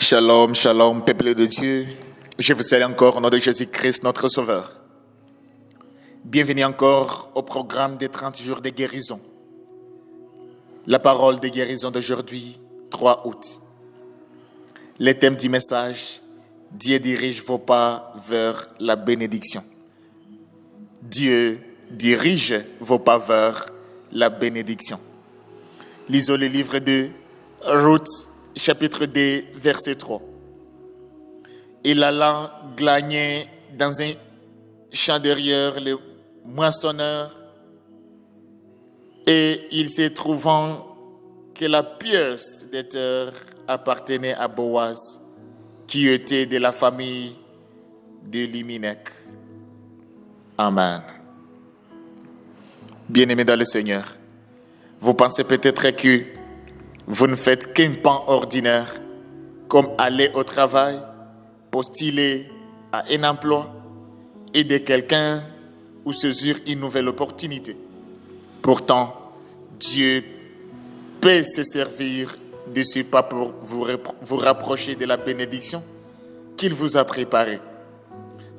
Shalom, shalom, peuple de Dieu. Je vous salue encore au nom de Jésus-Christ, notre Sauveur. Bienvenue encore au programme des 30 jours de guérison. La parole de guérison d'aujourd'hui, 3 août. Le thème du message, Dieu dirige vos pas vers la bénédiction. Dieu dirige vos pas vers la bénédiction. Lisons le livre de Ruth, chapitre 2, verset 3. Il alla gagner dans un champ derrière le moissonneur, et il se trouvant que la pièce des terres appartenait à Boaz, qui était de la famille de Liminec. Amen. Bien-aimés dans le Seigneur, vous pensez peut-être que vous ne faites qu'un pan ordinaire, comme aller au travail, postuler à un emploi, aider quelqu'un ou saisir une nouvelle opportunité. Pourtant, Dieu peut se servir de ce pas pour vous rapprocher de la bénédiction qu'il vous a préparée.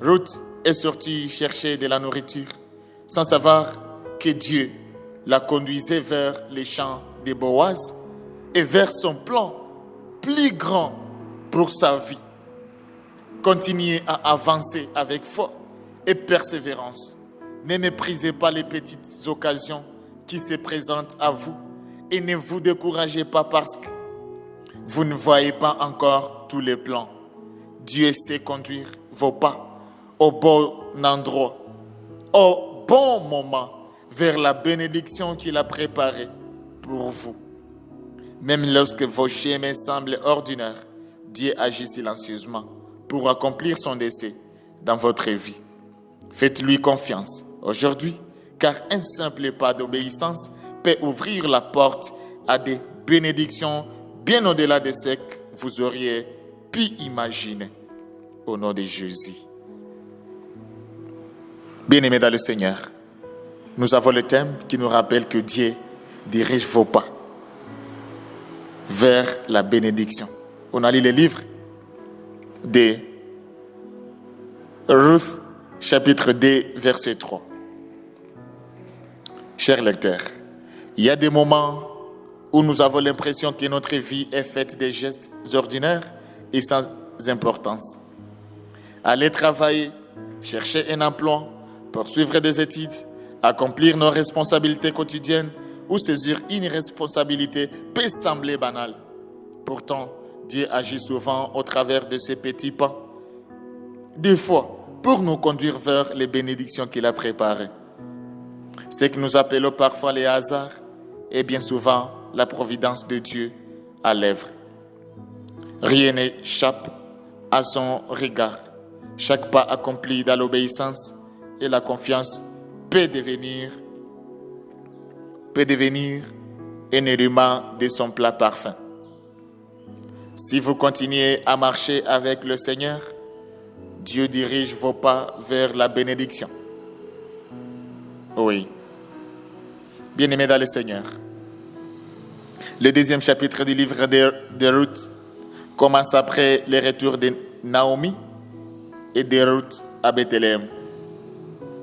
Ruth est sortie chercher de la nourriture sans savoir que Dieu la conduisait vers les champs de Boaz et vers son plan plus grand pour sa vie. Continuez à avancer avec foi et persévérance. Ne méprisez pas les petites occasions qui se présentent à vous et ne vous découragez pas parce que vous ne voyez pas encore tous les plans. Dieu sait conduire vos pas au bon endroit, au bon moment, vers la bénédiction qu'il a préparée pour vous. Même lorsque vos chemins semblent ordinaires, Dieu agit silencieusement pour accomplir son dessein dans votre vie. Faites-lui confiance aujourd'hui, car un simple pas d'obéissance peut ouvrir la porte à des bénédictions bien au-delà de ce que vous auriez pu imaginer. Au nom de Jésus. Bien-aimés dans le Seigneur, nous avons le thème qui nous rappelle que Dieu dirige vos pas vers la bénédiction. On a lu le livre de Ruth, chapitre 2, verset 3. Chers lecteurs, il y a des moments où nous avons l'impression que notre vie est faite de gestes ordinaires et sans importance. Aller travailler, chercher un emploi, poursuivre des études, accomplir nos responsabilités quotidiennes ou saisir une responsabilité peut sembler banale. Pourtant, Dieu agit souvent au travers de ces petits pas, des fois pour nous conduire vers les bénédictions qu'il a préparées. Ce que nous appelons parfois les hasards est bien souvent la providence de Dieu à l'œuvre. Rien n'échappe à son regard. Chaque pas accompli dans l'obéissance et la confiance peut devenir un élément de son plat parfum. Si vous continuez à marcher avec le Seigneur, Dieu dirige vos pas vers la bénédiction. Oui. Bien-aimés dans le Seigneur, le 2e chapitre du livre de Ruth commence après le retour de Naomi et de Ruth à Bethléem.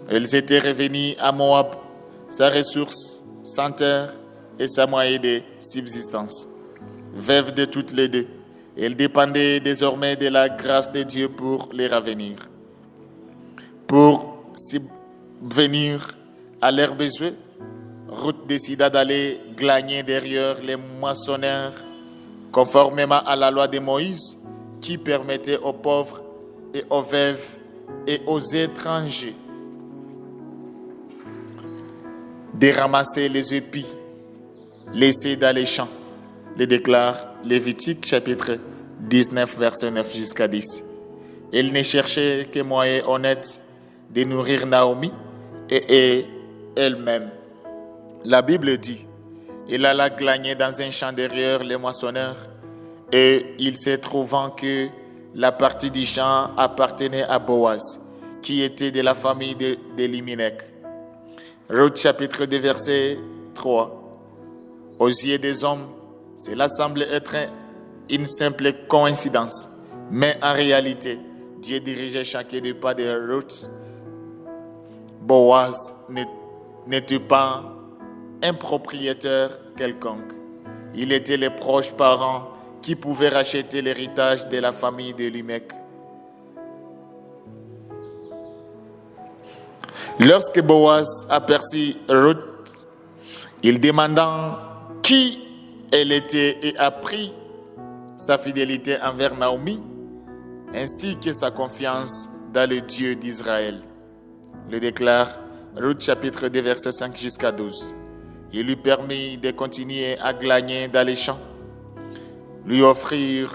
Elles étaient revenues à Moab, sa ressource, sans terre et sa moyen de subsistance. Veuves de toutes les deux, elles dépendaient désormais de la grâce de Dieu pour les ravenir. Pour subvenir à leurs besoins, Ruth décida d'aller glaner derrière les moissonneurs, conformément à la loi de Moïse, qui permettait aux pauvres et aux veuves et aux étrangers de ramasser les épis laissés dans les champs, le déclare Lévitique chapitre 19 verset 9 jusqu'à 10. Elle ne cherchait que moyen honnête de nourrir Naomi et elle-même. La Bible dit, il alla glaner dans un champ derrière les moissonneurs, et il se trouvant que la partie du champ appartenait à Boaz, qui était de la famille de Liminec. Ruth chapitre 2 verset 3. Aux yeux des hommes, cela semble être une simple coïncidence. Mais en réalité, Dieu dirigeait chacun des pas de Ruth. Boaz n'était pas un propriétaire quelconque. Il était le proche parent qui pouvait racheter l'héritage de la famille de Limec. Lorsque Boaz aperçut Ruth, il demanda qui elle était et apprit sa fidélité envers Naomi, ainsi que sa confiance dans le Dieu d'Israël. Le déclare Ruth chapitre 2 verset 5 jusqu'à 12. Il lui permit de continuer à glaner dans les champs, lui offrit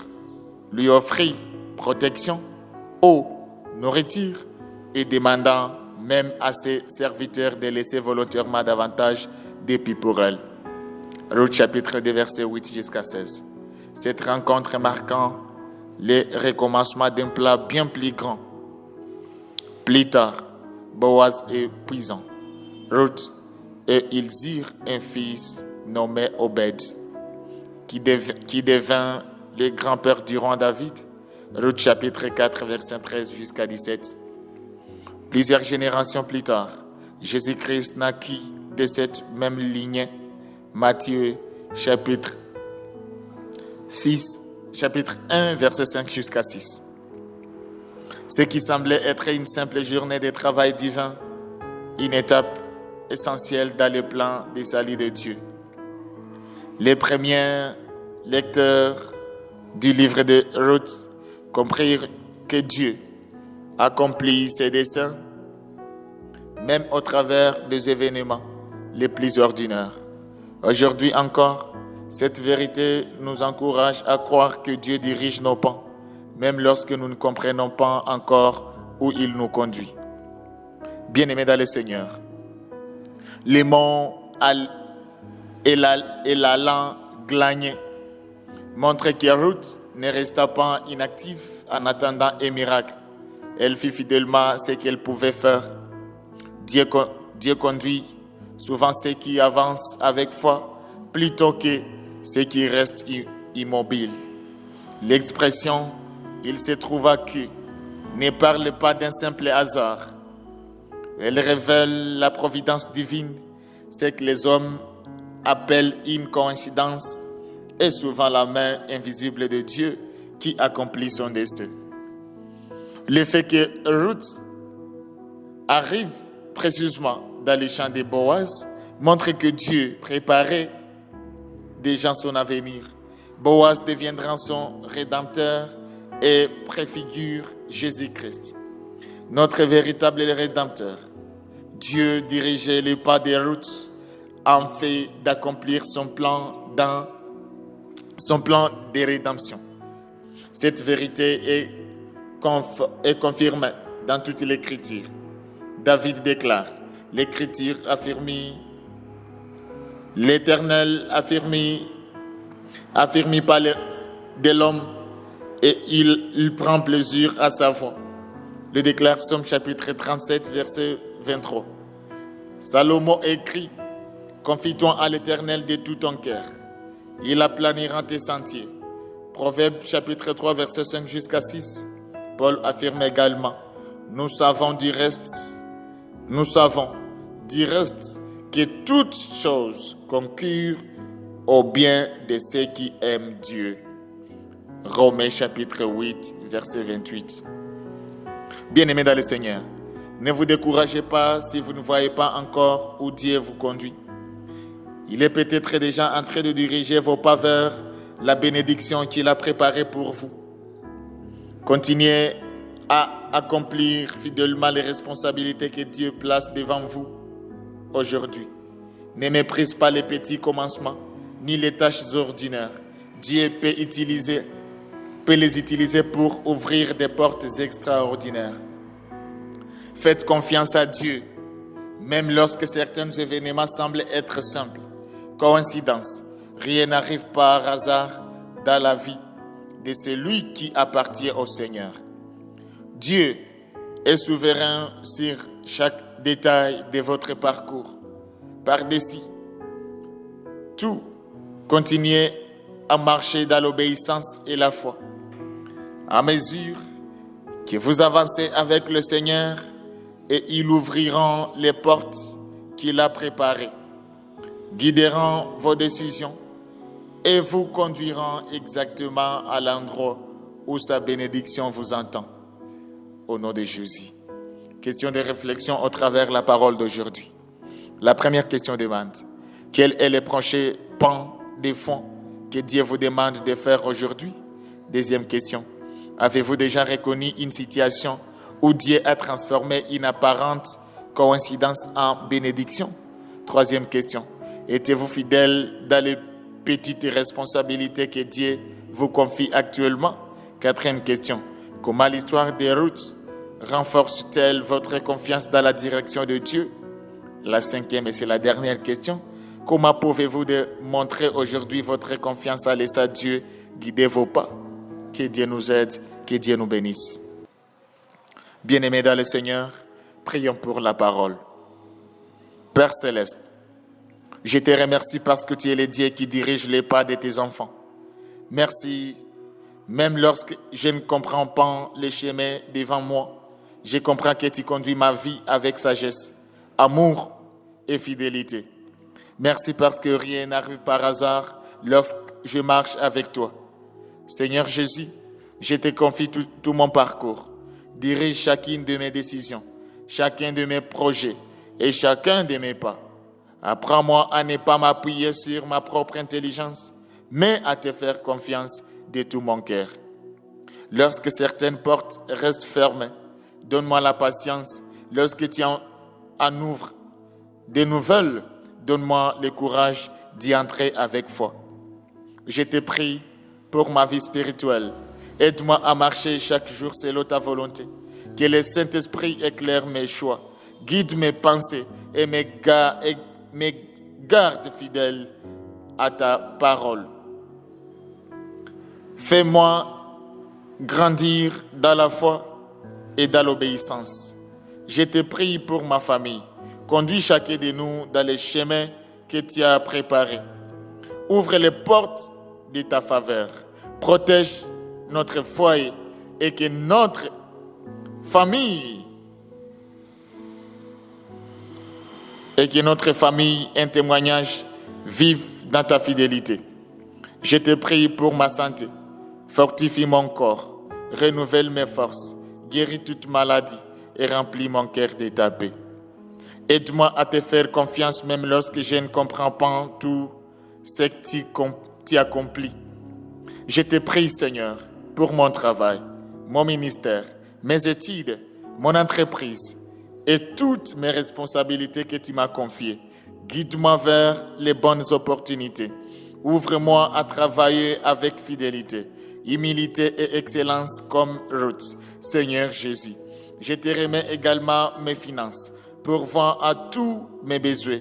protection, eau, nourriture et demandant même à ses serviteurs de laisser volontairement davantage d'épis pour elle. Ruth chapitre 2 verset 8 jusqu'à 16. Cette rencontre marquant le recommencement d'un plat bien plus grand. Plus tard, Boaz est puissant. Ruth et ils eurent un fils nommé Obed, qui devint le grand-père du roi David. Ruth chapitre 4 verset 13 jusqu'à 17. Plusieurs générations plus tard, Jésus-Christ naquit de cette même lignée. Matthieu chapitre 1 verset 5 jusqu'à 6. Ce qui semblait être une simple journée de travail divin, une étape essentielle dans le plan des salut de Dieu. Les premiers lecteurs du livre de Ruth comprirent que Dieu accomplit ses desseins même au travers des événements les plus ordinaires. Aujourd'hui encore, cette vérité nous encourage à croire que Dieu dirige nos pas, même lorsque nous ne comprenons pas encore où il nous conduit. Bien-aimés dans le Seigneur, les mots et l'allant glané montrent que Ruth ne resta pas inactive en attendant un miracle. Elle fit fidèlement ce qu'elle pouvait faire. Dieu conduit souvent ceux qui avancent avec foi plutôt que ceux qui restent immobiles. L'expression « il se trouva que » ne parle pas d'un simple hasard. Elle révèle la providence divine, ce que les hommes appellent une coïncidence, et souvent la main invisible de Dieu qui accomplit son dessein. Le fait que Ruth arrive précisément dans les champs de Boaz montre que Dieu préparait déjà son avenir. Boaz deviendra son rédempteur et préfigure Jésus-Christ, notre véritable rédempteur. Dieu dirigeait les pas de Ruth en fait d'accomplir son plan de rédemption. Cette vérité est confirmée dans toute l'Écriture. David déclare, l'Écriture affirmée, l'Éternel affirmé par de l'homme, et il prend plaisir à sa voix. Le déclare Psaume chapitre 37, verset 23. Salomon écrit, confie-toi à l'Éternel de tout ton cœur. Il aplanira tes sentiers. Proverbe chapitre 3, verset 5 jusqu'à 6. Paul affirme également, nous savons du reste que toutes choses concourent au bien de ceux qui aiment Dieu. Romains chapitre 8, verset 28. Bien-aimés dans le Seigneur, ne vous découragez pas si vous ne voyez pas encore où Dieu vous conduit. Il est peut-être déjà en train de diriger vos pas vers la bénédiction qu'il a préparée pour vous. Continuez à accomplir fidèlement les responsabilités que Dieu place devant vous aujourd'hui. Ne méprise pas les petits commencements, ni les tâches ordinaires. Dieu peut les utiliser pour ouvrir des portes extraordinaires. Faites confiance à Dieu, même lorsque certains événements semblent être simples. Coïncidence, rien n'arrive par hasard dans la vie de celui qui appartient au Seigneur. Dieu est souverain sur chaque détail de votre parcours. Par-dessus tout, continuez à marcher dans l'obéissance et la foi. À mesure que vous avancez avec le Seigneur, et ils ouvriront les portes qu'il a préparées, guideront vos décisions et vous conduiront exactement à l'endroit où sa bénédiction vous entend. Au nom de Jésus. Question de réflexion au travers la parole d'aujourd'hui. La première question demande: quel est le prochain pan de fond que Dieu vous demande de faire aujourd'hui? Deuxième question: avez-vous déjà reconnu une situation où Dieu a transformé une apparente coïncidence en bénédiction? Troisième question: êtes-vous fidèle dans les petites responsabilités que Dieu vous confie actuellement? Quatrième question: comment l'histoire de Ruth renforce-t-elle votre confiance dans la direction de Dieu? La cinquième, et c'est la dernière question: comment pouvez-vous montrer aujourd'hui votre confiance à laisser Dieu guider vos pas? Que Dieu nous aide, que Dieu nous bénisse. Bien-aimés dans le Seigneur, prions pour la parole. Père Céleste, je te remercie parce que tu es le Dieu qui dirige les pas de tes enfants. Merci, même lorsque je ne comprends pas les chemins devant moi, je comprends que tu conduis ma vie avec sagesse, amour et fidélité. Merci parce que rien n'arrive par hasard lorsque je marche avec toi. Seigneur Jésus, je te confie tout mon parcours. Dirige chacune de mes décisions, chacun de mes projets et chacun de mes pas. Apprends-moi à ne pas m'appuyer sur ma propre intelligence, mais à te faire confiance de tout mon cœur. Lorsque certaines portes restent fermées, donne-moi la patience. Lorsque tu en ouvres de nouvelles, donne-moi le courage d'y entrer avec foi. Je te prie pour ma vie spirituelle. Aide-moi à marcher chaque jour selon ta volonté. Que le Saint-Esprit éclaire mes choix, guide mes pensées et me garde fidèle à ta parole. Fais-moi grandir dans la foi et dans l'obéissance. Je te prie pour ma famille. Conduis chacun de nous dans les chemins que tu as préparés. Ouvre les portes de ta faveur. Protège notre foyer et que notre famille un témoignage vive dans ta fidélité. Je te prie pour ma santé. Fortifie mon corps, renouvelle mes forces, guéris toute maladie et remplis mon cœur de ta paix. Aide-moi à te faire confiance même lorsque je ne comprends pas tout ce que tu accomplis. Je te prie, Seigneur, pour mon travail, mon ministère, mes études, mon entreprise et toutes mes responsabilités que tu m'as confiées. Guide-moi vers les bonnes opportunités. Ouvre-moi à travailler avec fidélité, humilité et excellence comme Ruth. Seigneur Jésus, je te remets également mes finances, pourvois à tous mes besoins.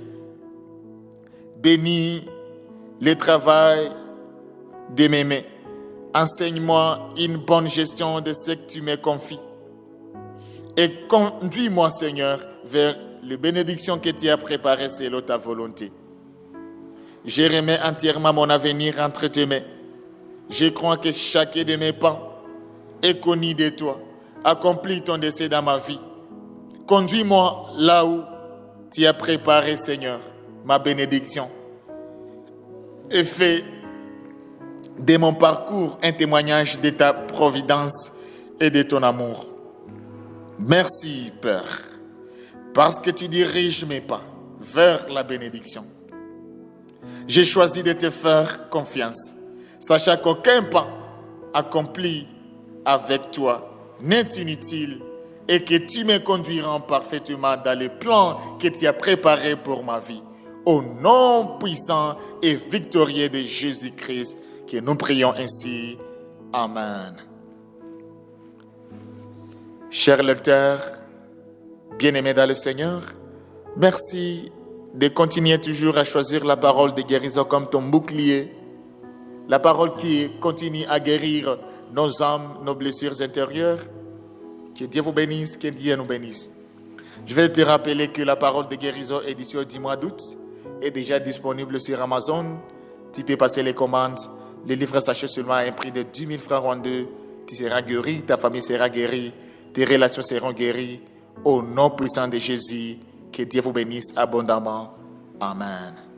Bénis le travail de mes mains. Enseigne-moi une bonne gestion de ce que tu me confies. Et conduis-moi, Seigneur, vers les bénédictions que tu as préparées selon ta volonté. Je remets entièrement mon avenir entre tes mains. Je crois que chacun de mes pas est connu de toi. Accomplis ton dessein dans ma vie. Conduis-moi là où tu as préparé, Seigneur, ma bénédiction. Et fais de mon parcours un témoignage de ta providence et de ton amour. Merci, Père, parce que tu diriges mes pas vers la bénédiction. J'ai choisi de te faire confiance, sachant qu'aucun pas accompli avec toi n'est inutile et que tu me conduiras parfaitement dans les plans que tu as préparés pour ma vie. Au nom puissant et victorieux de Jésus-Christ, que nous prions ainsi. Amen. Chers lecteurs, bien-aimés dans le Seigneur, merci de continuer toujours à choisir la parole de guérison comme ton bouclier. La parole qui continue à guérir nos âmes, nos blessures intérieures. Que Dieu vous bénisse, que Dieu nous bénisse. Je vais te rappeler que la parole de guérison édition du mois d'août est déjà disponible sur Amazon. Tu peux passer les commandes Le livre s'achète seulement à un prix de 10 000 francs rwandais. Tu seras guéri, ta famille sera guérie, tes relations seront guéries. Au nom puissant de Jésus, que Dieu vous bénisse abondamment. Amen.